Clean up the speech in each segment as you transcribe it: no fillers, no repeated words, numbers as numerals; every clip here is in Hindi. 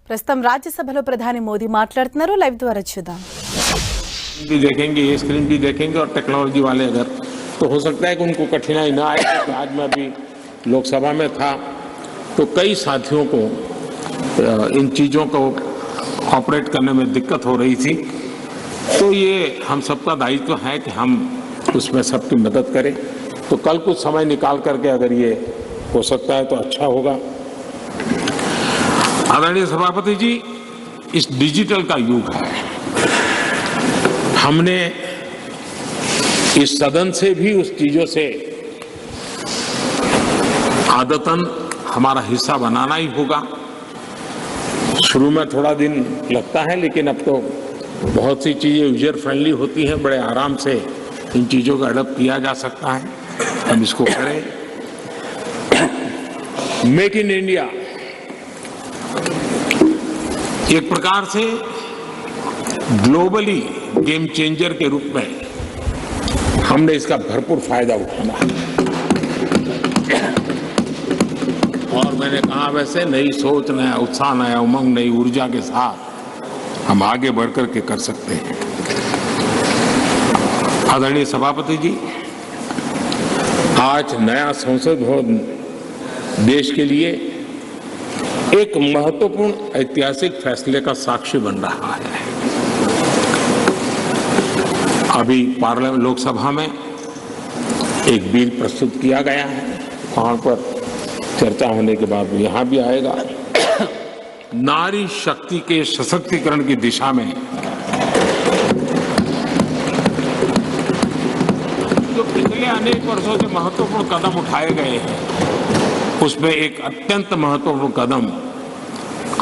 ప్రస్తుతం రాజ్యసభలో ప్రధాని మోదీ మాట్లాడుతున్నారు. లైవ్ ద్వారా చూద్దాం. भी देखेंगे, ये स्क्रीन भी देखेंगे और टेक्नोलॉजी वाले अगर तो हो सकता है कि उनको कठिनाई ना आए। तो आज मैं अभी लोकसभा में था तो कई साथियों को इन चीज़ों को ऑपरेट करने में दिक्कत हो रही थी। तो ये हम सबका दायित्व है कि हम उसमें सबकी मदद करें। तो कल कुछ समय निकाल करके अगर ये हो सकता है तो अच्छा होगा। आदरणीय सभापति जी, इस डिजिटल का युग है। हमने इस सदन से भी उस चीजों से आदतन हमारा हिस्सा बनाना ही होगा। शुरू में थोड़ा दिन लगता है, लेकिन अब तो बहुत सी चीजें यूजर फ्रेंडली होती हैं, बड़े आराम से इन चीजों का अडॉप्ट किया जा सकता है। हम इसको करें। मेक इन इंडिया एक प्रकार से ग्लोबली गेम चेंजर के रूप में हमने इसका भरपूर फायदा उठाना है। और मैंने कहा वैसे नई सोच, नया उत्साह, नया उमंग, नई ऊर्जा के साथ हम आगे बढ़कर के कर सकते हैं। आदरणीय सभापति जी, आज नया संसद भवन देश के लिए एक महत्वपूर्ण ऐतिहासिक फैसले का साक्षी बन रहा है। अभी पार्लियामेंट लोकसभा में एक बिल प्रस्तुत किया गया है, वहां पर चर्चा होने के बाद यहां भी आएगा। नारी शक्ति के सशक्तिकरण की दिशा में जो पिछले अनेक वर्षों से महत्वपूर्ण कदम उठाए गए हैं, उसमें एक अत्यंत महत्वपूर्ण कदम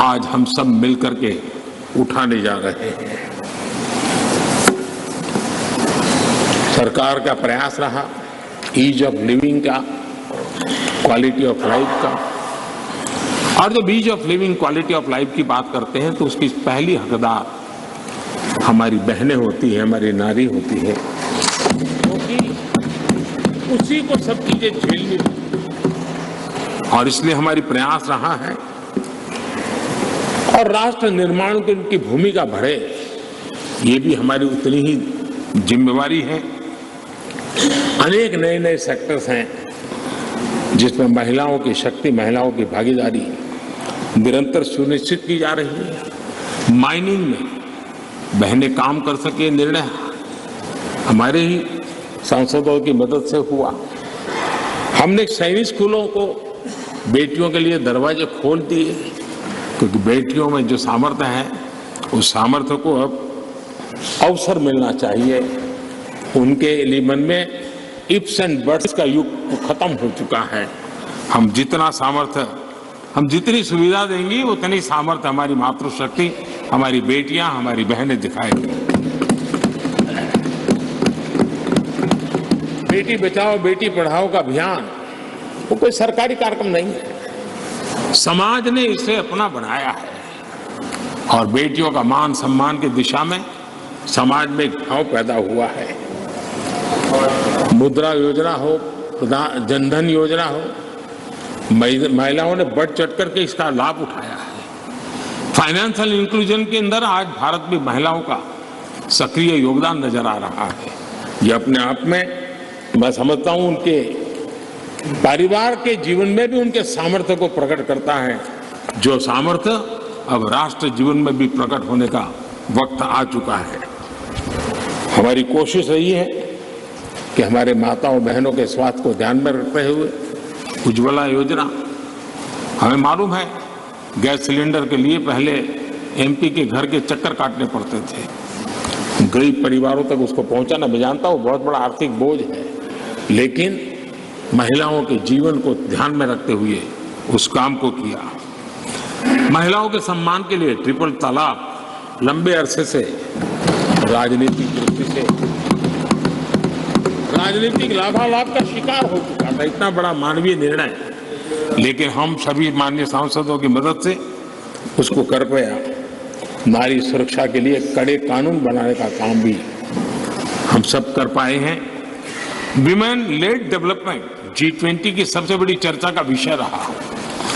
आज हम सब मिलकर के उठाने जा रहे हैं। सरकार का प्रयास रहा ईज ऑफ लिविंग का, क्वालिटी ऑफ लाइफ का। और जब ease of living, quality of life की बात करते हैं तो उसकी पहली हकदार हमारी बहनें होती है, हमारी नारी होती है, क्योंकि उसी को सब चीजें झेलनी होती है। और इसलिए हमारी प्रयास रहा है और राष्ट्र निर्माण की उनकी भूमिका बढ़े, ये भी हमारी उतनी ही जिम्मेवारी है। अनेक नए नए सेक्टर्स हैं जिसमें महिलाओं की शक्ति, महिलाओं की भागीदारी निरंतर सुनिश्चित की जा रही है। माइनिंग में बहनें काम कर सके, निर्णय हमारे ही सांसदों की मदद से हुआ। हमने सैनिक स्कूलों को बेटियों के लिए दरवाजे खोल दिए, क्योंकि बेटियों में जो सामर्थ्य है उस सामर्थ्य को अब अवसर मिलना चाहिए। उनके मन में इफ्स एंड बट्स का युग खत्म हो चुका है। हम जितना सामर्थ्य, हम जितनी सुविधा देंगी उतनी सामर्थ्य हमारी मातृशक्ति, हमारी बेटियां, हमारी बहनें दिखाएंगी। बेटी बचाओ बेटी पढ़ाओ का अभियान वो कोई सरकारी कार्यक्रम नहीं है, समाज ने इसे अपना बनाया है। और बेटियों का मान सम्मान की दिशा में समाज में एक भाव पैदा हुआ है। मुद्रा योजना हो, जनधन योजना हो, महिलाओं ने बढ़ चढ़ करके इसका लाभ उठाया है। फाइनेंशियल इंक्लूजन के अंदर आज भारत में महिलाओं का सक्रिय योगदान नजर आ रहा है। ये अपने आप में मैं समझता हूं उनके परिवार के जीवन में भी उनके सामर्थ्य को प्रकट करता है, जो सामर्थ्य अब राष्ट्र जीवन में भी प्रकट होने का वक्त आ चुका है। हमारी कोशिश रही है कि हमारे माताओं बहनों के स्वास्थ्य को ध्यान में रखते हुए उज्ज्वला योजना, हमें मालूम है गैस सिलेंडर के लिए पहले एमपी के घर के चक्कर काटने पड़ते थे, गरीब परिवारों तक उसको पहुंचाना, मैं जानता हूं बहुत बड़ा आर्थिक बोझ है, लेकिन महिलाओं के जीवन को ध्यान में रखते हुए उस काम को किया। महिलाओं के सम्मान के लिए ट्रिपल तलाक लंबे अरसे से राजनीतिक दृष्टि से राजनीतिक लाभालाभ का शिकार हो चुका था, इतना बड़ा मानवीय निर्णय, लेकिन हम सभी माननीय सांसदों की मदद से उसको कर पाया। नारी सुरक्षा के लिए कड़े कानून बनाने का काम भी हम सब कर पाए हैं। विमेन लेड डेवलपमेंट G20 की सबसे बड़ी चर्चा का विषय रहा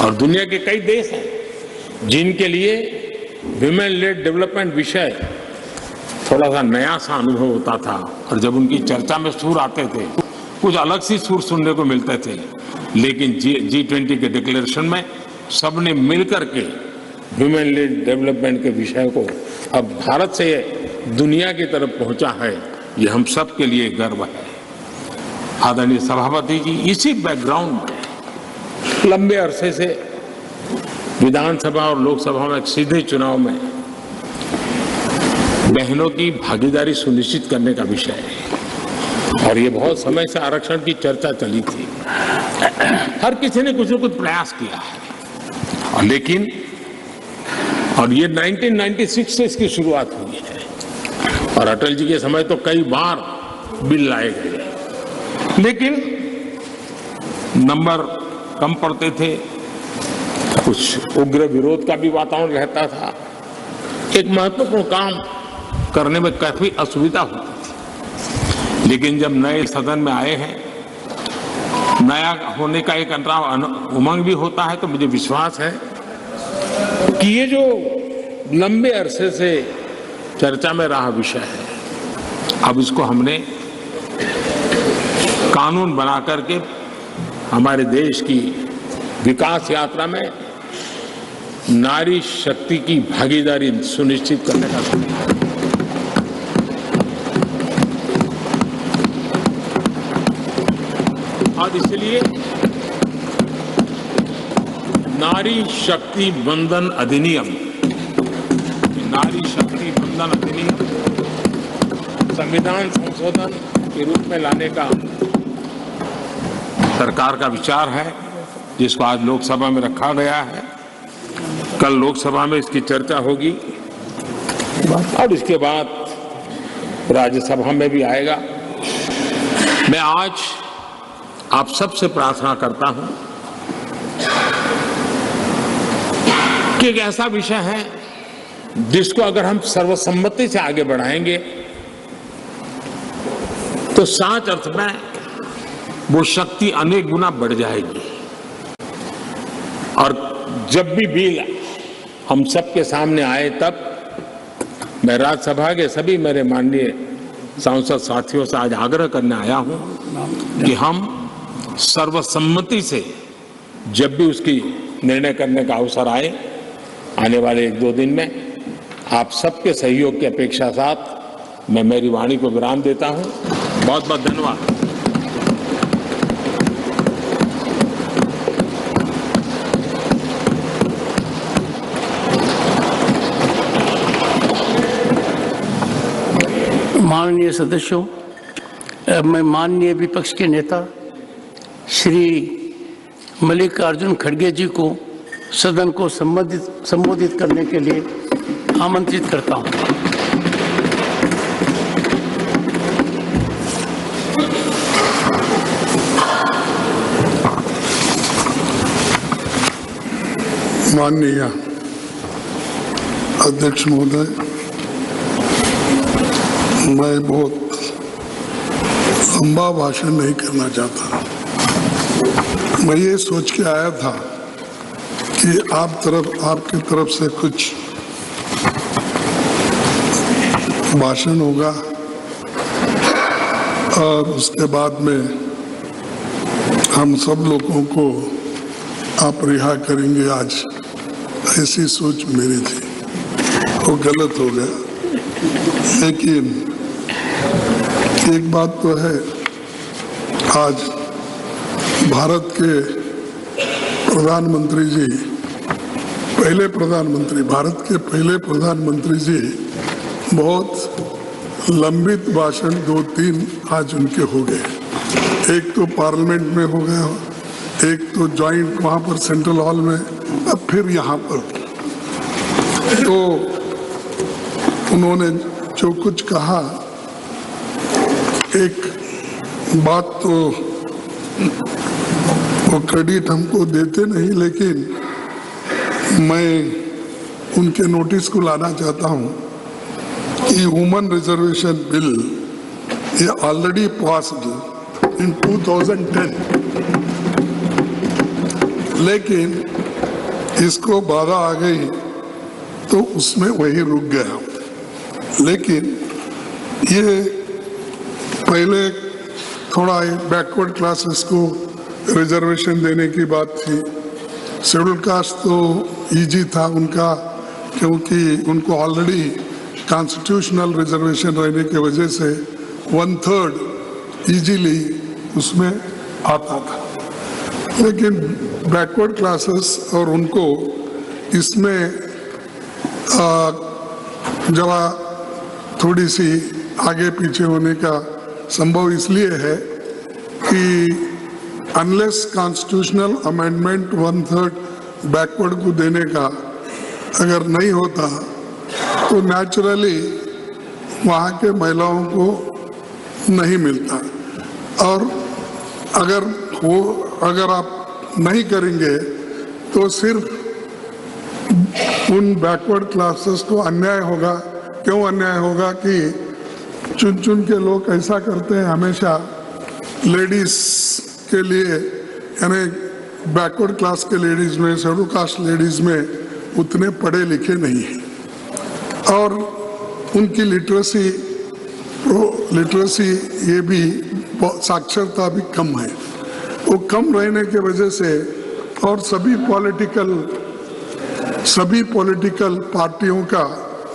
और दुनिया के कई देश हैं जिनके लिए विमेन लेड डेवलपमेंट विषय थोड़ा सा नया सा अनुभव होता था, और जब उनकी चर्चा में सुर आते थे कुछ अलग सी सुर सुनने को मिलते थे। लेकिन G20 के डिक्लेरेशन में सबने मिलकर के विमेन लेड डेवलपमेंट के विषय को अब भारत से दुनिया की तरफ पहुंचा है, ये हम सब के लिए गर्व है। आदरणीय सभापति जी, इसी बैकग्राउंड में लंबे अरसे से विधानसभा और लोकसभा में सीधे चुनाव में बहनों की भागीदारी सुनिश्चित करने का विषय है, और ये बहुत समय से आरक्षण की चर्चा चली थी। हर किसी ने कुछ न कुछ प्रयास किया है, और लेकिन ये 1996 से इसकी शुरुआत हुई है, और अटल जी के समय तो कई बार बिल लाए गए, लेकिन नंबर कम पड़ते थे, कुछ उग्र विरोध का भी वातावरण रहता था, एक महत्वपूर्ण काम करने में काफी असुविधा होती थी। लेकिन जब नए सदन में आए हैं, नया होने का एक उमंग भी होता है, तो मुझे विश्वास है कि ये जो लंबे अरसे से चर्चा में रहा विषय है, अब इसको हमने कानून बना करके हमारे देश की विकास यात्रा में नारी शक्ति की भागीदारी सुनिश्चित करने का समय है। और इसलिए नारी शक्ति बंधन अधिनियम, संविधान संशोधन के रूप में लाने का सरकार का विचार है, जिसको आज लोकसभा में रखा गया है। कल लोकसभा में इसकी चर्चा होगी और इसके बाद राज्यसभा में भी आएगा। मैं आज आप सबसे प्रार्थना करता हूं कि एक ऐसा विषय है जिसको अगर हम सर्वसम्मति से आगे बढ़ाएंगे तो सच अर्थ में वो शक्ति अनेक गुना बढ़ जाएगी। और जब भी बिल हम सबके सामने आए, तब मैं राज्यसभा के सभी मेरे माननीय सांसद साथियों से आज आग्रह करने आया हूं कि हम सर्वसम्मति से जब भी उसकी निर्णय करने का अवसर आए, आने वाले 1-2 दिन में आप सबके सहयोग की अपेक्षा साथ मैं मेरी वाणी को विराम देता हूं। बहुत बहुत धन्यवाद। माननीय सदस्यों, मैं माननीय विपक्ष के नेता श्री मल्लिकार्जुन खड़गे जी को सदन को संबोधित करने के लिए आमंत्रित करता हूं। माननीय अध्यक्ष महोदय, मैं बहुत लंबा भाषण नहीं करना चाहता। मैं ये सोच के आया था कि आपकी तरफ से कुछ भाषण होगा और उसके बाद में हम सब लोगों को आप रिहा करेंगे। आज ऐसी सोच मेरी थी, वो गलत हो गया। लेकिन एक बात तो है, आज भारत के प्रधानमंत्री जी, भारत के पहले प्रधानमंत्री जी बहुत लंबित भाषण 2-3 आज उनके हो गए। एक तो पार्लियामेंट में हो गया, एक तो जॉइंट वहाँ पर सेंट्रल हॉल में, अब फिर यहाँ पर। तो उन्होंने जो कुछ कहा, एक बात तो वो क्रेडिट हमको देते नहीं, लेकिन मैं उनके नोटिस को लाना चाहता हूँ कि वुमेन रिजर्वेशन बिल ये ऑलरेडी पास्ड इन 2010, लेकिन इसको बाधा आ गई तो उसमें वही रुक गया। लेकिन ये पहले थोड़ा बैकवर्ड क्लासेस को रिजर्वेशन देने की बात थी। शेड्यूल कास्ट तो इजी था उनका, क्योंकि उनको ऑलरेडी कॉन्स्टिट्यूशनल रिजर्वेशन रहने की वजह से 1/3 इजीली उसमें आता था। लेकिन बैकवर्ड क्लासेस और उनको इसमें जरा थोड़ी सी आगे पीछे होने का संभव इसलिए है कि अनलेस कॉन्स्टिट्यूशनल अमेंडमेंट 1/3 बैकवर्ड को देने का अगर नहीं होता तो नेचुरली वहाँ के महिलाओं को नहीं मिलता। और अगर आप नहीं करेंगे तो सिर्फ उन बैकवर्ड क्लासेस को अन्याय होगा। क्यों अन्याय होगा कि चुन चुन के लोग ऐसा करते हैं हमेशा लेडीज के लिए, यानी बैकवर्ड क्लास के लेडीज में, शेड्यूल कास्ट लेडीज में उतने पढ़े लिखे नहीं हैं और उनकी लिटरेसी ये भी साक्षरता भी कम है। वो कम रहने के वजह से और सभी पॉलिटिकल पार्टियों का,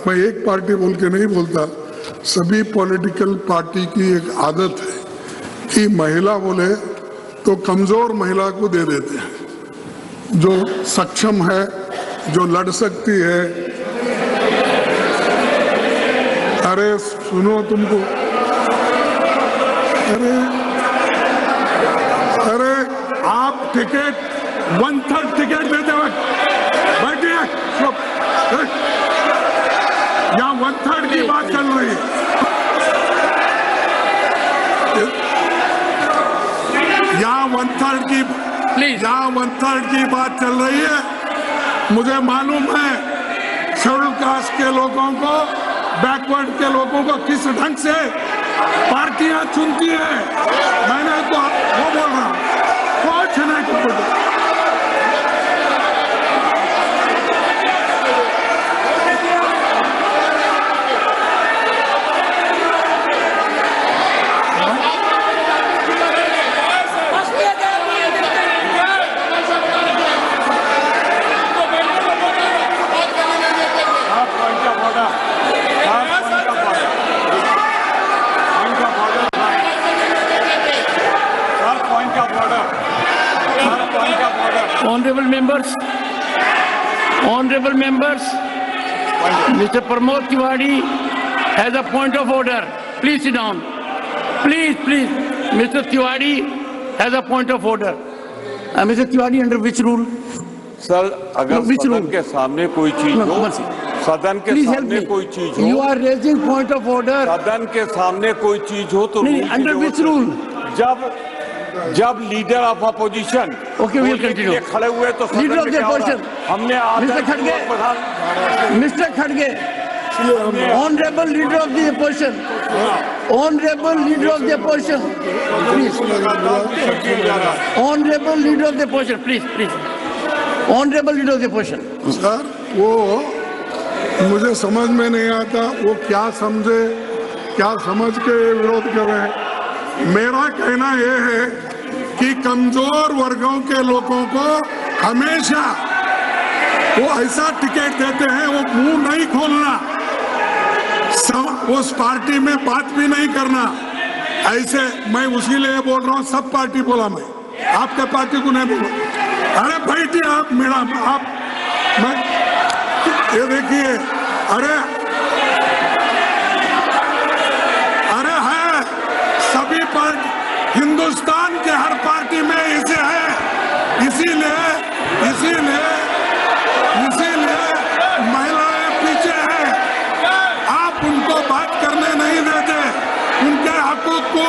मैं एक पार्टी बोल के नहीं बोलता, सभी पॉलिटिकल पार्टी की एक आदत है कि महिला बोले तो कमजोर महिला को दे देते हैं, जो सक्षम है, जो लड़ सकती है। अरे सुनो तुमको, अरे आप टिकट 1/3 टिकट देते वक्त बैठिए, यहाँ 1/3 की बात चल रही है। यहाँ 1/3 की बात चल रही है। मुझे मालूम है शेड्यूल कास्ट के लोगों को, बैकवर्ड के लोगों को किस ढंग से पार्टियां चुनती है। मैंने तो वो बोल रहा हूँ, कुछ नहीं। Honorable members, Mr. Pramod Tiwari has a point of order. Please sit down. Please. Mr. Tiwari has a point of order. Mr. Tiwari, under which rule? Sir, अगर सदन के सामने कोई चीज हो, सदन के सामने कोई चीज हो, You are raising point of order. सदन के सामने कोई चीज हो तो under which rule? जब लीडर ऑफ अपोजिशन खड़े हुए तो लीडर ऑफ द अपोजिशन हमने मिस्टर खड़गे honourable leader of the opposition, honourable leader of the opposition, please, honourable leader of the opposition, please, honourable leader of the opposition. Sir, वो मुझे समझ में नहीं आता वो क्या समझ के विरोध कर रहे हैं। मेरा कहना यह है कि कमजोर वर्गों के लोगों को हमेशा वो ऐसा टिकट देते हैं, वो मुंह नहीं खोलना, उस पार्टी में बात भी नहीं करना। ऐसे मैं उसी लिए बोल रहा हूँ, सब पार्टी बोला, मैं आपके पार्टी को नहीं बोला। अरे बैठिए आप, मैडम, मैं ये देखिए, अरे है सभी पार्टी, हिंदुस्तान के हर पार्टी में इसे है, इसीलिए महिलाएं पीछे हैं। आप उनको बात करने नहीं देते, उनके हकूक को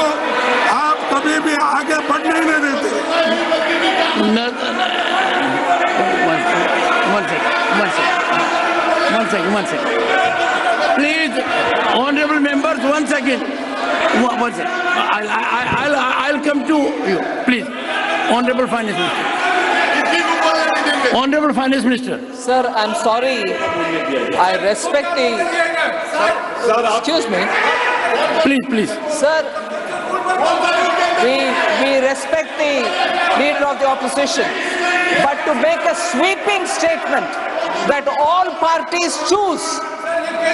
आप कभी भी आगे बढ़ने नहीं देते। One second. Please, honorable members, 1 second. 1 second. I'll come to you. Please, honorable finance minister. Honorable Finance Minister. Sir, I'm sorry. I respect the. Excuse me. Please. Sir, we respect the leader of the opposition. But to make a sweeping statement that all parties choose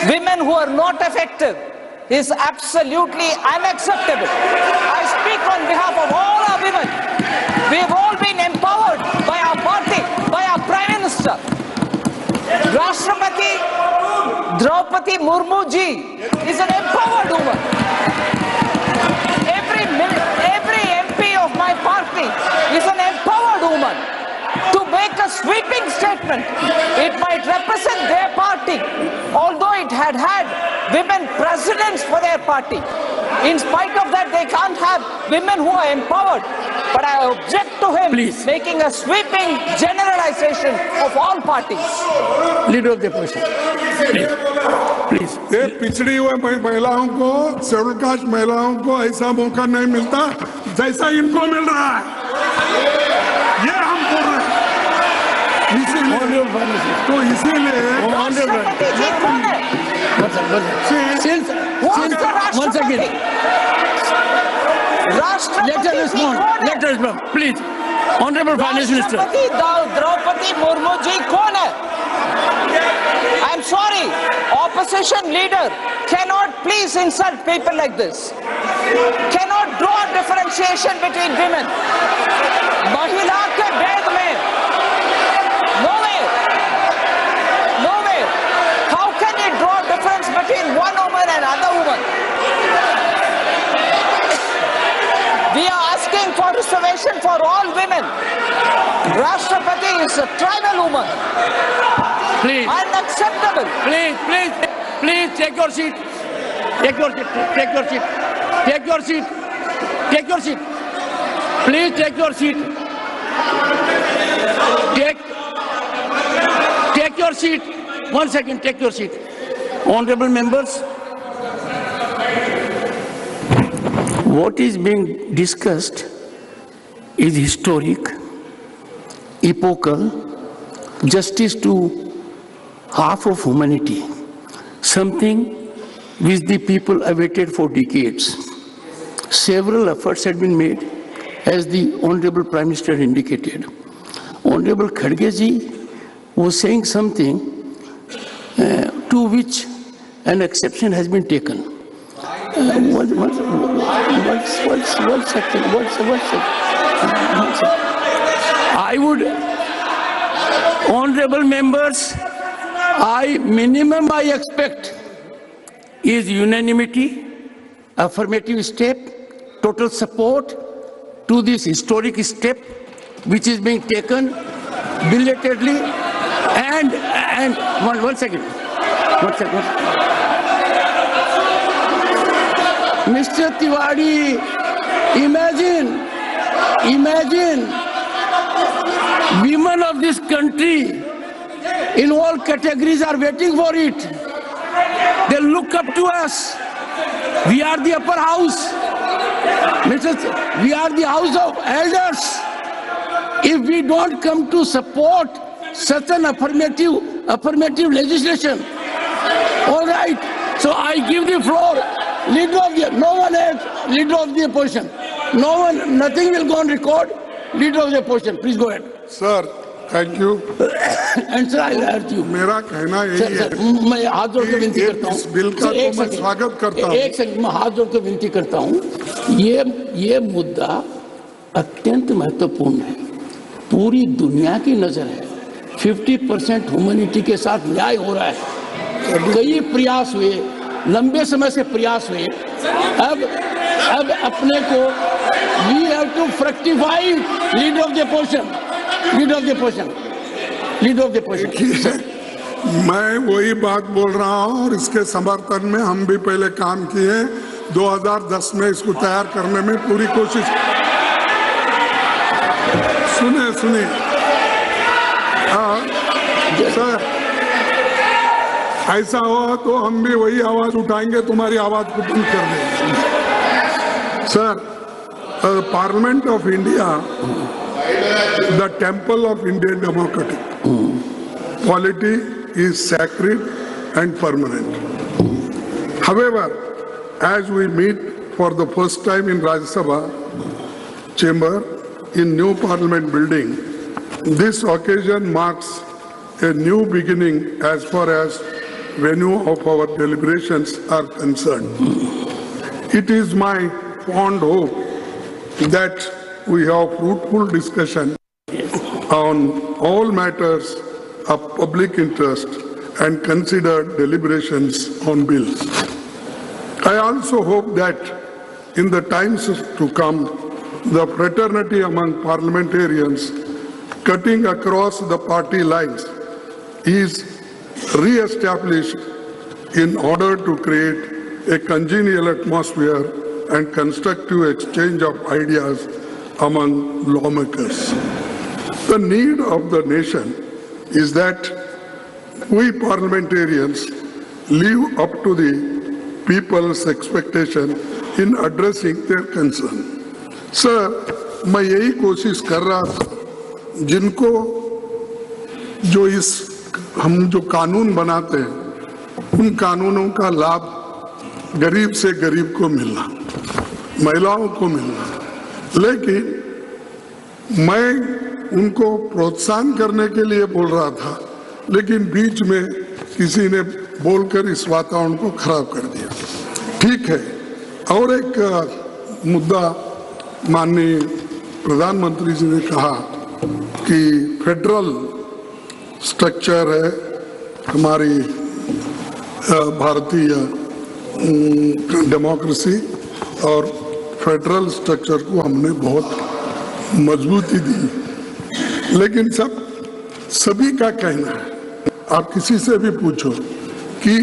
women who are not effective is absolutely unacceptable. I speak on behalf of all our women. We've all been empowered by our party, by our Prime Minister. Rashtrapati Draupadi Murmu ji is an empowered woman. Every MP of my party is an empowered woman. To make a sweeping statement, it might represent their party, although it had women presidents for their party. In spite of that, they can't have women who are empowered. But I object to him making a sweeping generalization of all parties. Leader of the opposition. Please. ये पिछड़ी हुए महिलाओं को, शेड्यूल कास्ट महिलाओं को ऐसा मौका नहीं मिलता जैसा इनको मिल रहा है। ये हम बोल रहे हैं। तो इसीलिए राष्ट्रपति जी कौन है? Once again. राष्ट्रपति जी कौन है? Let us respond. Please. Honorable Finance Minister. राष्ट्रपति द्रौपदी मुर्मू जी कौन है? I'm sorry, opposition leader cannot please insult people like this. Cannot draw differentiation between women. महिला के भेद में nowhere. How can you draw difference between one woman and another woman? We are asking for reservation for all women. Rashtrapati is a tribal woman. Please. Unacceptable. Please take your seat. Take your seat. Please take your seat. Take your seat. 1 second, take your seat. Honorable members, what is being discussed is historic, epochal, justice to half of humanity, something which the people awaited for decades. Several efforts had been made, as the Honorable Prime Minister indicated. Honorable Khadge ji was saying something to which an exception has been taken. One second. I would, honorable members, minimum I expect is unanimity, affirmative step, total support to this historic step which is being taken belatedly and one second. Mr. Tiwari, imagine women of this country in all categories are waiting for it. They look up to us. We are the upper house. We are the house of elders. If we don't come to support such an affirmative legislation, all right. So I give the floor. No one else. Leader of the opposition. Nothing will go on record. Leader of the opposition. Please go ahead. Sir thank you. And sir, I urge you. मेरा कहना यही है, मैं हाथ जोड़ के विनती करता हूँ। इस बिल का तो मैं स्वागत करता हूँ। एक सेकंड, मैं हाथ जोड़ के विनती करता हूँ। ये मुद्दा अत्यंत महत्वपूर्ण है। पूरी दुनिया की नजर है। 50% ह्यूमैनिटी के साथ न्याय हो रहा है। कई प्रयास हुए, लंबे समय से प्रयास हुए। अब अपने को we have to fructify leader of the opposition. मैं वही बात बोल रहा हूँ और इसके समर्थन में हम भी पहले काम किए। 2010 में इसको तैयार करने में पूरी कोशिश। सुनिए सर, ऐसा हो तो हम भी वही आवाज उठाएंगे, तुम्हारी आवाज को बंद कर देंगे। Sir, parliament of India the temple of Indian democracy. Polity is sacred and permanent. However, as we meet for the first time in Rajya Sabha chamber in new parliament building, this occasion marks a new beginning as far as venue of our deliberations are concerned. It is my fond hope that we have fruitful discussion on all matters of public interest and consider deliberations on bills. I also hope that in the times to come, the fraternity among parliamentarians cutting across the party lines is re-established in order to create a congenial atmosphere and constructive exchange of ideas among lawmakers. The need of the nation is that we parliamentarians live up to the people's expectation in addressing their concern. Sir, मैं यही कोशिश कर रहा था जिनको जो हम जो कानून बनाते हैं उन कानूनों का लाभ गरीब से गरीब को मिलना, महिलाओं को मिलना, लेकिन मैं उनको प्रोत्साहन करने के लिए बोल रहा था, लेकिन बीच में किसी ने बोलकर इस वातावरण को खराब कर दिया। ठीक है, और एक मुद्दा माननीय प्रधानमंत्री जी ने कहा कि फेडरल स्ट्रक्चर है हमारी भारतीय डेमोक्रेसी और फेडरल स्ट्रक्चर को हमने बहुत मजबूती दी, लेकिन सभी का कहना है, आप किसी से भी पूछो कि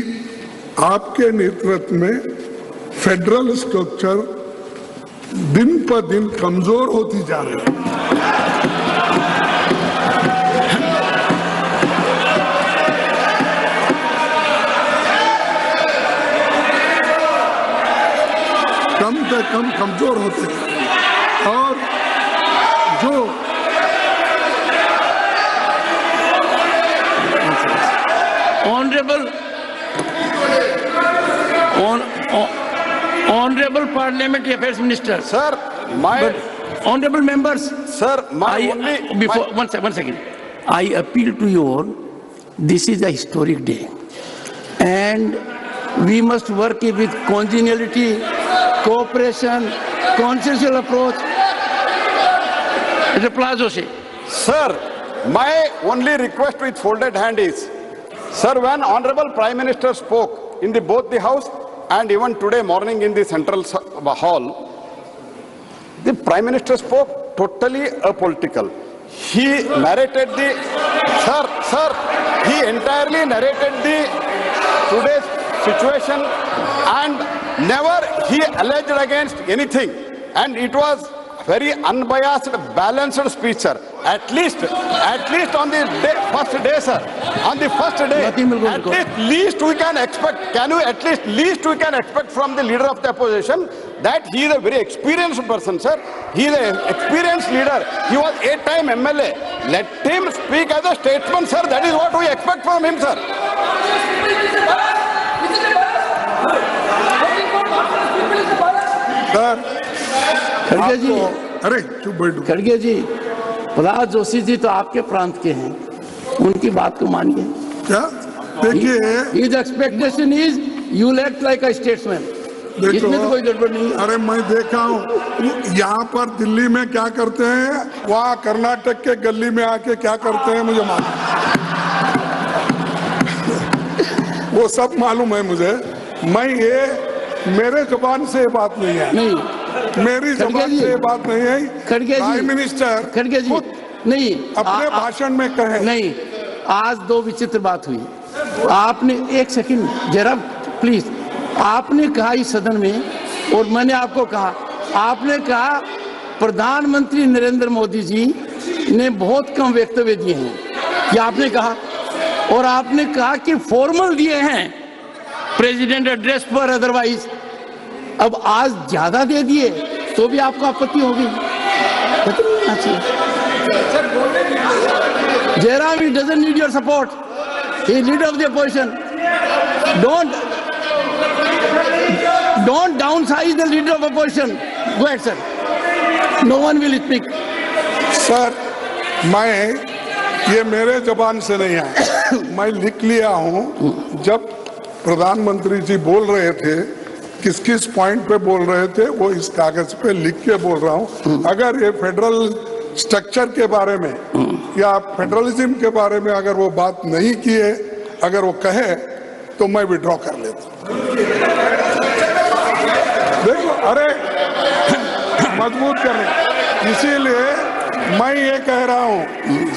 आपके नेतृत्व में फेडरल स्ट्रक्चर दिन पर दिन कमजोर होती जा रही है। कम से कम कमजोर होते हैं और जो Honorable Parliamentary Affairs Minister. Sir, honorable members. Sir, one second. I appeal to you all. This is a historic day, and we must work it with congeniality, cooperation, consensual approach. Sir, my only request with folded hand is, sir, when Honorable Prime Minister spoke in both the House and even today morning in the Central Hall, the Prime Minister spoke totally apolitical. He narrated he entirely narrated the today's situation and never he alleged against anything. And it was very unbiased, balanced speech, sir. At least on the first day, sir. On the first day, at least we can expect. Can we at least we can expect from the leader of the opposition that he is a very experienced person, sir. He is an experienced leader. He was 8-time MLA. Let him speak as a statesman, sir. That is what we expect from him, sir. खड़गे जी, अरे चुप बैठो। खड़गे जी, प्रहलाद जोशी जी तो आपके प्रांत के हैं, उनकी बात को मानिए। क्या देखिए, his expectation is you will act like a statesman. इसमें तो कोई गड़बड़ नहीं है। अरे मैं देखा हूँ यहाँ पर दिल्ली में क्या करते हैं, वहाँ कर्नाटक के गली में आके क्या करते हैं मुझे मालूम, वो सब मालूम है मुझे। मैं ये मेरे जुबान से बात नहीं है, नहीं मेरी जुबान से बात नहीं है। खड़गे जी, प्राइम मिनिस्टर खड़गे जी, नहीं अपने भाषण में कहे नहीं। आज दो विचित्र बात हुई। आपने एक सेकंड जरा प्लीज, आपने कहा इस सदन में और मैंने आपको कहा, आपने कहा प्रधानमंत्री नरेंद्र मोदी जी ने बहुत कम वक्तव्य दिए हैं, ये आपने कहा, और आपने कहा कि फॉर्मल दिए हैं प्रेसिडेंट एड्रेस पर, अदरवाइज अब आज ज्यादा दे दिए तो भी आपको आपत्ति होगी। Jairam, he doesn't need your support. He is leader of the opposition. Don't downsize the leader of opposition. Go ahead, sir. No one will speak. Sir, ये मेरे जबान से नहीं आया, मैं लिख लिया हूँ। जब प्रधानमंत्री जी बोल रहे थे, किस किस पॉइंट पे बोल रहे थे, वो इस कागज पे लिख के बोल रहा हूँ। अगर ये फेडरल स्ट्रक्चर के बारे में या फेडरलिज्म के बारे में अगर वो बात नहीं किए, अगर वो कहे, तो मैं विड्रॉ कर लेता हूँ। देखो, अरे मजबूत करने, इसीलिए मैं ये कह रहा हूँ,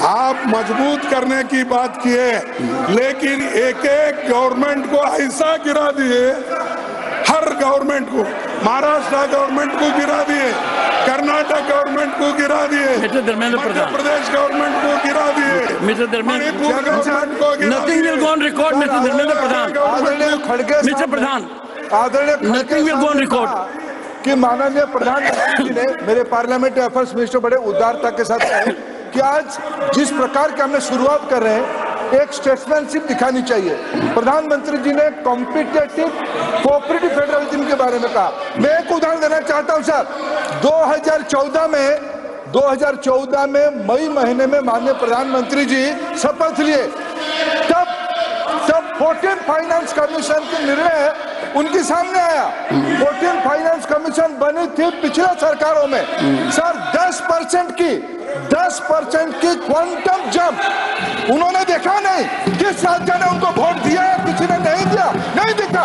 आप मजबूत करने की बात किए, लेकिन एक एक गवर्नमेंट को ऐसा गिरा दिए, हर गवर्नमेंट को, महाराष्ट्र गवर्नमेंट को गिरा दिए, कर्नाटक गवर्नमेंट को गिरा दिए, मध्य प्रदेश गवर्नमेंट को गिरा दिए, मणिपुर गवर्नमेंट को गिरा दिए। Nothing will go on record, Mr. Dharmendra Pradhan. Mr. Pradhan, nothing will go on record. कि माननीय प्रधानमंत्री जी ने मेरे पार्लियामेंट्री अफेयर्स मिनिस्टर बड़े उदारता के साथ कहे कि आज जिस प्रकार के हमने शुरुआत कर रहे हैं, एक स्टेट्समैनशिप दिखानी चाहिए। प्रधानमंत्री जी ने कॉम्पिटेटिव कोऑपरेटिव फेडरलिज्म के बारे में कहा। मैं एक उदाहरण देना चाहता हूं सर। 2014 में मई महीने में माननीय प्रधानमंत्री जी शपथ लिए, तब 14 फाइनेंस कमीशन के निर्णय उनके सामने आया। 14 फाइनेंस कमीशन बनी थी पिछले सरकारों में सर। 10% की क्वांटम जंप उन्होंने देखा नहीं। किस राज्य ने उनको वोट दिया है, किसी ने नहीं दिया, नहीं देखा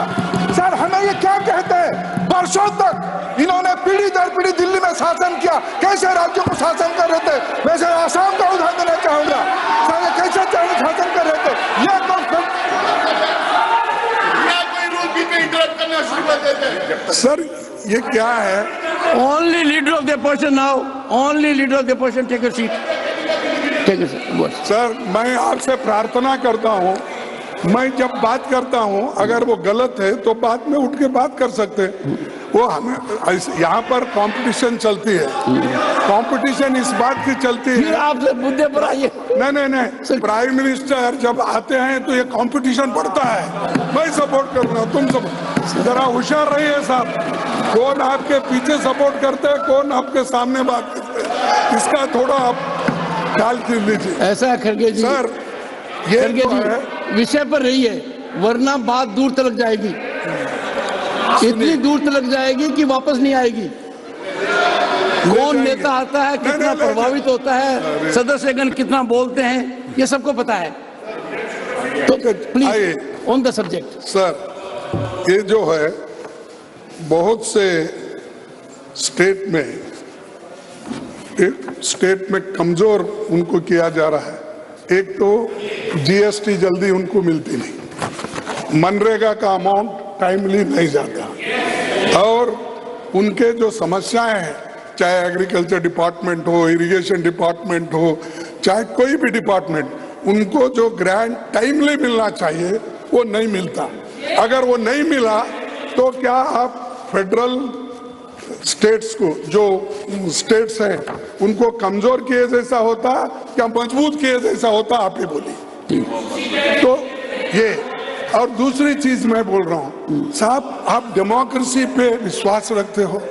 सर। हमें ये क्या कहते हैं, वर्षों तक इन्होंने पीढ़ी दर पीढ़ी दिल्ली में शासन किया। कैसे राज्यों को शासन कर रहे थे। मैं सर आसाम का उदाहरण देना चाहूंगा सर, ये कैसे शासन कर रहे थे। सर, ये क्या है? Only leader of the opposition now. Only leader of the opposition. Take a seat. Take a seat. Sir, मैं आपसे प्रार्थना करता हूँ, मैं जब बात करता हूँ, अगर वो गलत है तो बाद में उठ के बात कर सकते हैं। वो हमें यहाँ पर कंपटीशन चलती है, कंपटीशन इस बात की चलती है। आपसे मुद्दे पर आइए। नहीं, प्राइम मिनिस्टर जब आते हैं तो ये कंपटीशन बढ़ता है। मैं सपोर्ट करूँगा, तुम सब जरा होशियार रहिए साहब। कौन आपके पीछे सपोर्ट करते हैं, कौन आपके सामने बात करते हैं, इसका थोड़ा आप ख्याल कर लीजिए। ऐसा है खड़गे जी सर, ये तो है, विषय पर रहिए, वरना बात दूर तक जाएगी, इतनी दूर तक जाएगी कि वापस नहीं आएगी। कौन नेता आता है, कितना प्रभावित होता है, सदस्यगण कितना बोलते हैं, ये सबको पता है। तो please on the subject. Sir, ये जो है बहुत से स्टेट में कमजोर उनको किया जा रहा है। एक तो जीएसटी जल्दी उनको मिलती नहीं, मनरेगा का अमाउंट टाइमली नहीं जाता, और उनके जो समस्याएं हैं, चाहे एग्रीकल्चर डिपार्टमेंट हो, इरिगेशन डिपार्टमेंट हो, चाहे कोई भी डिपार्टमेंट, उनको जो ग्रांट टाइमली मिलना चाहिए वो नहीं मिलता। अगर वो नहीं मिला तो क्या आप फेडरल स्टेट्स को, जो स्टेट्स हैं, उनको कमजोर किए जैसा होता क्या मजबूत किए जैसा होता, आप ही बोलिए। तो ये, और दूसरी चीज मैं बोल रहा हूँ साहब, आप डेमोक्रेसी पे विश्वास रखते हो,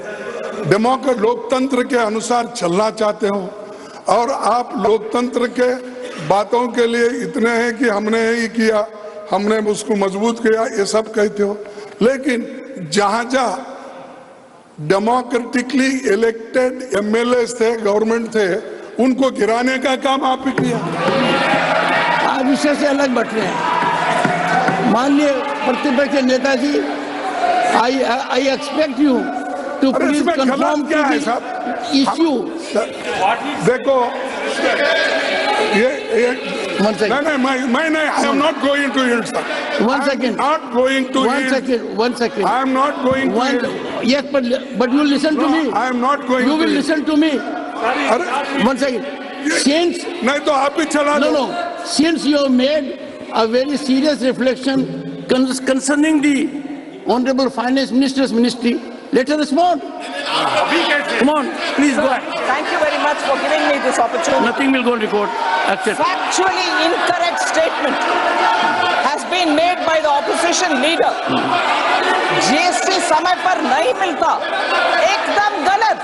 लोकतंत्र के अनुसार चलना चाहते हो, और आप लोकतंत्र के बातों के लिए इतने हैं कि हमने ही किया, हमने उसको मजबूत किया, ये सब कहते हो। लेकिन जहां जहां डेमोक्रेटिकली इलेक्टेड एमएलए थे, गवर्नमेंट थे, उनको गिराने का काम आप ही किया। आप विषय से अलग बढ़ रहे हैं। माननीय प्रतिपक्ष के नेताजी, I expect you to please confirm क्या है साहब इश्यू। देखो, ये मैं नहीं, I am not going to hint sir. One second. Not going to One hint. second. One second. I am not going to hint. Yes, but you listen to me. I am not going to. You will listen to me. One second. Since नहीं तो आप ही चला no no, since you have made a very serious reflection concerning the Honorable Finance Minister's Ministry, Let her respond. Come on, please go ahead. Thank you very much for giving me this opportunity. Nothing will go on record. Accept. Factually incorrect statement has been made by the opposition leader. GST समय पर नहीं मिलता, एकदम गलत.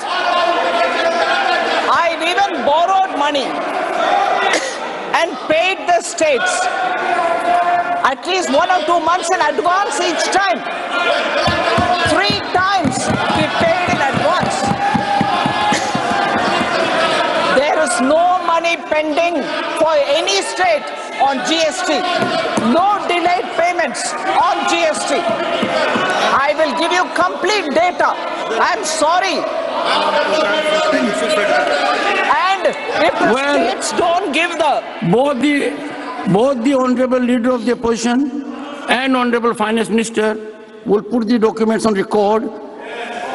I've even borrowed money and paid the states at least 1 or 2 months in advance each time. 3 times we paid in advance. There is no money pending for any state on GST. No delayed payments on GST. I will give you complete data. I'm sorry. And if the states don't give the... Both the honorable leader of the opposition and honorable finance minister will put the documents on record,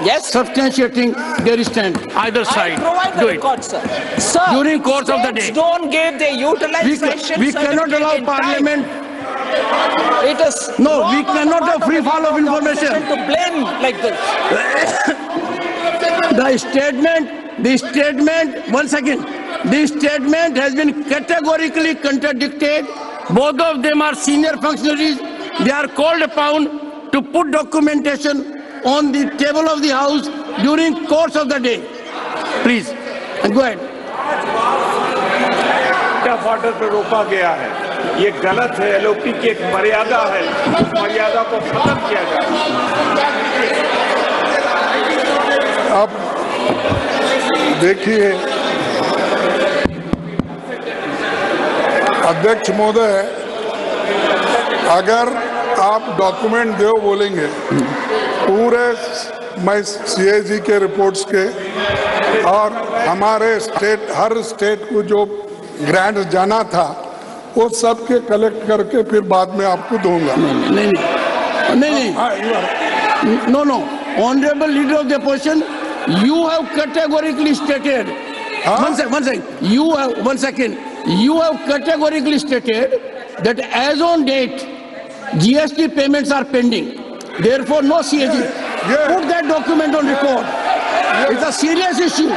Yes, substantiating their stand. Either I side. provide Do the it. record, sir. Sir, During course of the states day. don't give their utilization We cannot certificate allow in time. Parliament. It is No, wrong we on the cannot part have of free the fall of leader the information. opposition to blame like this. The statement, 1 second. The statement has been categorically contradicted. Both of them are senior functionaries. They are called upon to put documentation on the table of the House during course of the day. Please, go ahead. Order पर रोका गया है, ये गलत है। एलओपी की एक मर्यादा है, उस मर्यादा को खत्म किया जाए। अब देखिए अध्यक्ष महोदय, अगर आप डॉक्यूमेंट दो बोलेंगे पूरे मैं सीएजी के रिपोर्ट्स के और हमारे स्टेट हर स्टेट को जो ग्रांट जाना था वो सब के कलेक्ट करके फिर बाद में आपको दूंगा। नहीं। No. Honorable leader of the opposition, you have categorically stated. One second. You have categorically stated that as on date, GST payments are pending. Therefore, no CAG. Put that document on record. It's a serious issue.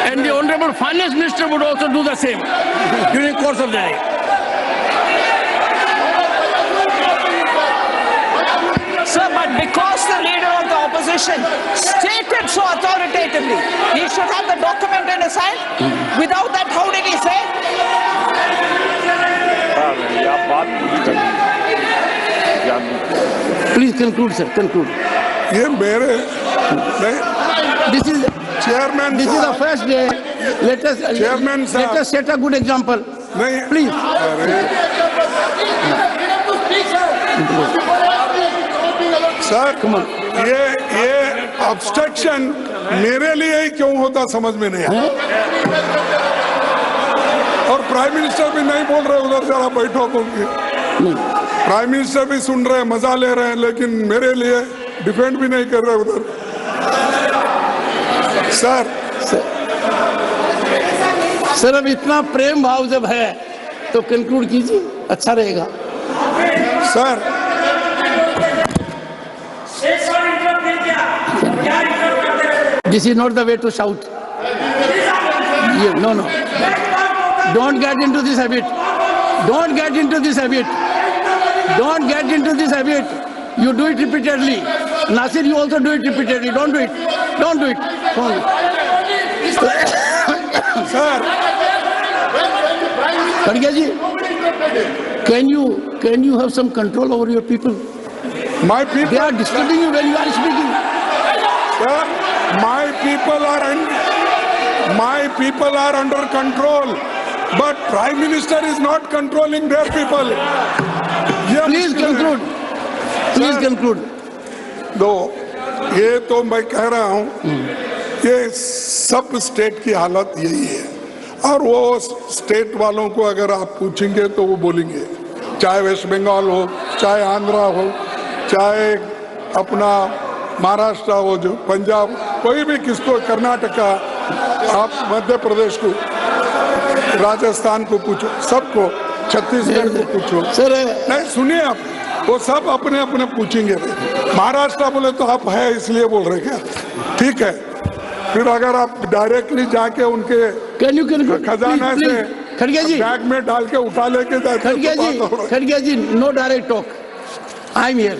And the Honorable Finance Minister would also do the same during the course of the day. Sir, but because the leader of the opposition stated so authoritatively, he should have the document in his hand. Without that, how did he say? आप बात पूरी करिए। Please conclude, sir. Conclude. ये मेरे This is chairman This is the first day. Chairman, sir. Let us set a good example. नहीं Please. सर ये ऑब्स्ट्रक्शन मेरे लिए ही क्यों होता समझ में नहीं आया। और प्राइम मिनिस्टर भी नहीं बोल रहे उधर जरा बैठो बोल के। प्राइम मिनिस्टर भी सुन रहे हैं, मजा ले रहे हैं, लेकिन मेरे लिए डिफेंड भी नहीं कर रहे उधर। सर अब इतना प्रेम भाव जब है तो कंक्लूड कीजिए, अच्छा रहेगा। Sir This is not the way to shout. No. Don't get into this habit. Don't get into this habit. Don't get into this habit. You do it repeatedly. Nasir, you also do it repeatedly. Don't do it. Don't do it. Sir Khadge ji, can you have some control over your people? my They people are disturbing you when you are speaking. sir my people are under control, but prime minister is not controlling their people. Please conclude. Please conclude. दो ये तो मैं कह रहा हूँ ये सब स्टेट की हालत यही है, और वो स्टेट वालों को अगर आप पूछेंगे तो वो बोलेंगे, चाहे वेस्ट बंगाल हो, चाहे आंध्रा हो, चाहे अपना महाराष्ट्र हो, जो पंजाब, कोई भी, किसको, कर्नाटका, आप मध्य प्रदेश को, राजस्थान को पूछो, सबको, छत्तीसगढ़ को पूछो। सर नहीं सुनिए आप, वो सब अपने अपने पूछेंगे। महाराष्ट्र बोले तो आप है इसलिए बोल रहे क्या? ठीक है, फिर अगर आप डायरेक्टली जाके उनके खजाना से खड़गे जी बैग में डाल के उठा लेके जाते खड़गे ji no direct talk, I am here,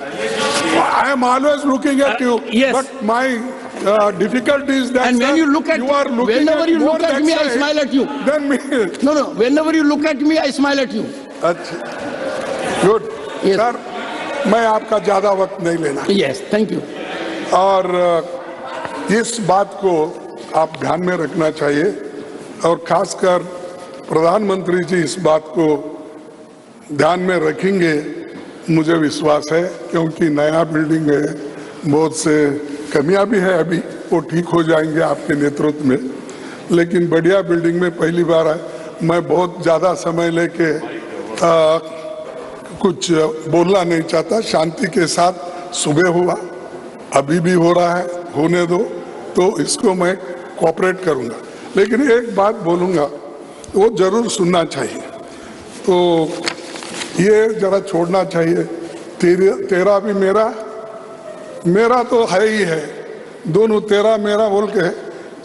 I am always looking at you. Yes. But my difficulty is that and when you look at you are looking whenever at you more look at that me I side smile at you. Then me. No, whenever you look at me I smile at you. अच्छा, good. Yes. सर, मैं आपका ज्यादा वक्त नहीं लेना। Yes, thank you. और इस बात को आप ध्यान में रखना चाहिए और खासकर प्रधानमंत्री जी इस बात को ध्यान में रखेंगे, मुझे विश्वास है, क्योंकि नया बिल्डिंग है, बहुत से कमियां भी है, अभी वो ठीक हो जाएंगे आपके नेतृत्व में, लेकिन बढ़िया बिल्डिंग में पहली बार है। मैं बहुत ज़्यादा समय लेके कुछ बोलना नहीं चाहता, शांति के साथ सुबह हुआ, अभी भी हो रहा है, होने दो, तो इसको मैं कोऑपरेट करूंगा, लेकिन एक बात बोलूंगा वो जरूर सुनना चाहिए, तो ये जरा छोड़ना चाहिए। तेरा भी मेरा, मेरा तो है ही है, दोनों तेरा मेरा बोल के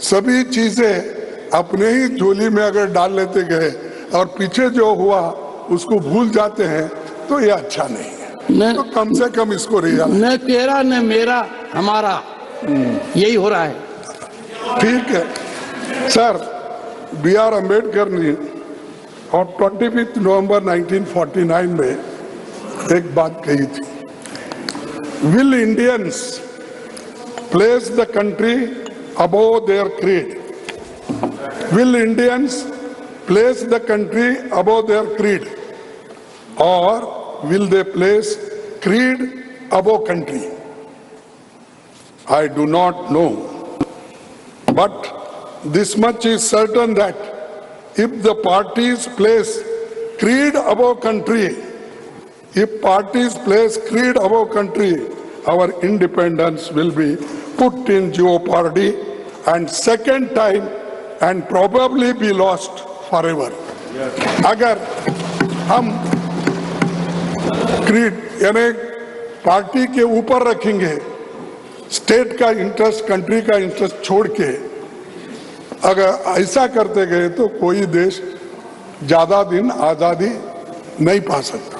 सभी चीजें अपने ही झोली में अगर डाल लेते गए और पीछे जो हुआ उसको भूल जाते हैं तो ये अच्छा नहीं है। तो कम से कम इसको न तेरा न मेरा हमारा, यही हो रहा है। ठीक है सर, B.R. अम्बेडकर ने और 25 नवंबर 1949 में एक बात कही थी, will Indians place the country above their creed, will Indians place the country above their creed, और will they place creed above country? I do not know, but this much is certain that if the parties place creed above country, if parties place creed above country, our independence will be put in jeopardy and second time and probably be lost forever. अगर हम क्रीड यानी पार्टी के ऊपर रखेंगे, स्टेट का इंटरेस्ट, कंट्री का इंटरेस्ट छोड़ के अगर ऐसा करते गए तो कोई देश ज्यादा दिन आजादी नहीं पा सकता,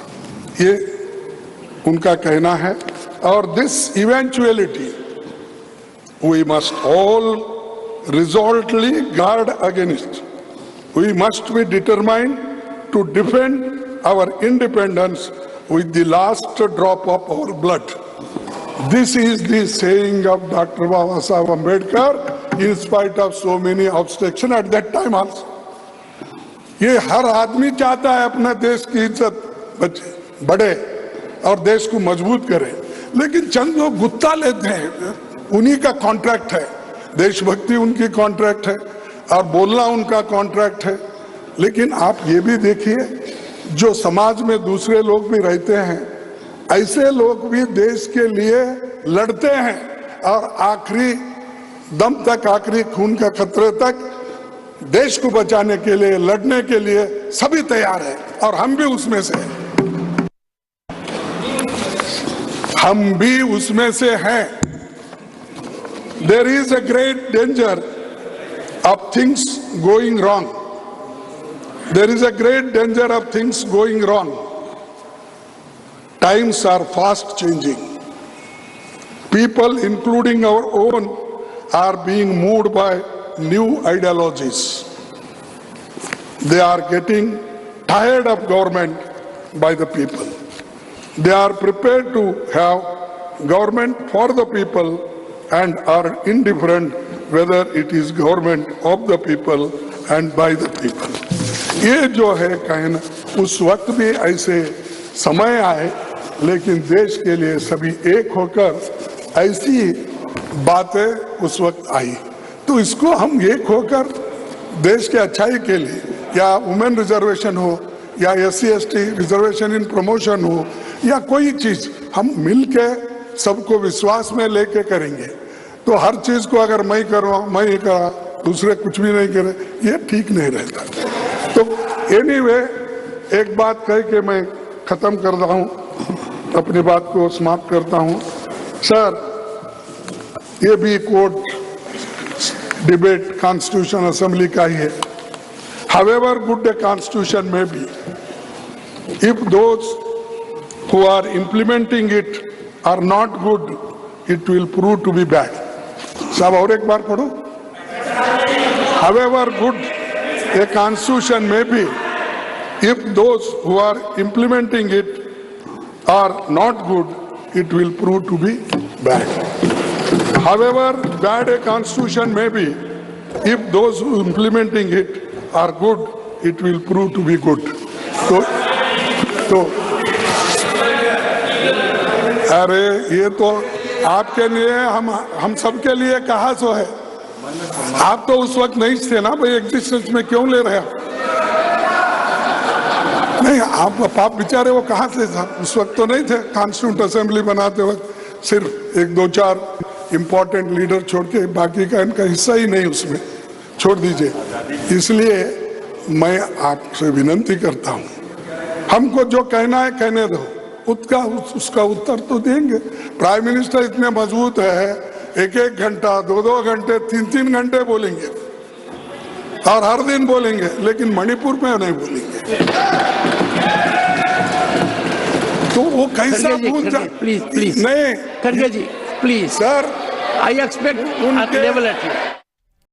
ये उनका कहना है। और this eventuality we must all resolutely guard against, we must be determined to defend our independence with the last drop of our blood. This is the saying of Dr. Baba Saheb Ambedkar in spite of so many obstructions at that time also. ये हर आदमी चाहता है अपने देश की इज्जत बढ़े और देश को मजबूत करे, लेकिन चंद लोग गुत्ता लेते हैं, उन्हीं का कॉन्ट्रैक्ट है, देशभक्ति उनकी कॉन्ट्रैक्ट है और बोलना उनका कॉन्ट्रैक्ट है। लेकिन आप ये भी देखिए, जो समाज में दूसरे लोग भी रहते हैं, ऐसे लोग भी देश के लिए लड़ते हैं और आखिरी दम तक, आखिरी खून का खतरे तक देश को बचाने के लिए, लड़ने के लिए सभी तैयार है और हम भी उसमें से हैं, हम भी उसमें से हैं। There is a great danger of things going wrong. There is a great danger of things going wrong. Times are fast changing. People, including our own, are being moved by new ideologies. They are getting tired of government by the people. They are prepared to have government for the people and are indifferent whether it is government of the people and by the people. ये जो है कहना, उस वक्त भी ऐसे समय आए, लेकिन देश के लिए सभी एक होकर ऐसी बातें उस वक्त आई, तो इसको हम एक होकर देश के अच्छाई के लिए, या वुमेन रिजर्वेशन हो या SC/ST रिजर्वेशन इन प्रमोशन हो या कोई चीज, हम मिलके सबको विश्वास में लेके करेंगे। तो हर चीज को अगर मैं करूँ, मैं ही करा, दूसरे कुछ भी नहीं करे, ये ठीक नहीं रहता। तो एनीवे, एक बात कह के मैं खत्म कर रहा हूँ। अपनी बात को समाप्त करता हूं। सर, ये भी कोर्ट डिबेट कॉन्स्टिट्यूशन असेंबली का ही है। However good a constitution may be, if those who are implementing it are not good, it will prove to be bad. साहब और एक बार पढ़ो। However good a constitution may be, if those who are implementing it are not good, it will prove to be bad. However bad a constitution may be, if those who are implementing it are good, it will prove to be good. तो अरे ये तो आपके लिए हम सबके लिए कहा सो है। आप तो उस वक्त नहीं थे ना भाई, एग्जिस्टेंस में क्यों ले रहे हो? नहीं, आप बेचारे वो कहाँ थे साहब? उस वक्त तो नहीं थे। कॉन्स्टिट्यूंट असेंबली बनाते वक्त सिर्फ एक दो चार इंपॉर्टेंट लीडर छोड़ के बाकी का इनका हिस्सा ही नहीं उसमें, छोड़ दीजिए। इसलिए मैं आपसे विनती करता हूं, हमको जो कहना है कहने दो, उसका उत्तर तो देंगे। प्राइम मिनिस्टर इतने मजबूत है, एक एक घंटा, दो दो घंटे, तीन तीन घंटे बोलेंगे और हर दिन बोलेंगे, लेकिन मणिपुर में नहीं बोलेंगे। तो वो कैसा भूल जा? प्लीज नहीं, खड़गे ji please sir, I expect level at you.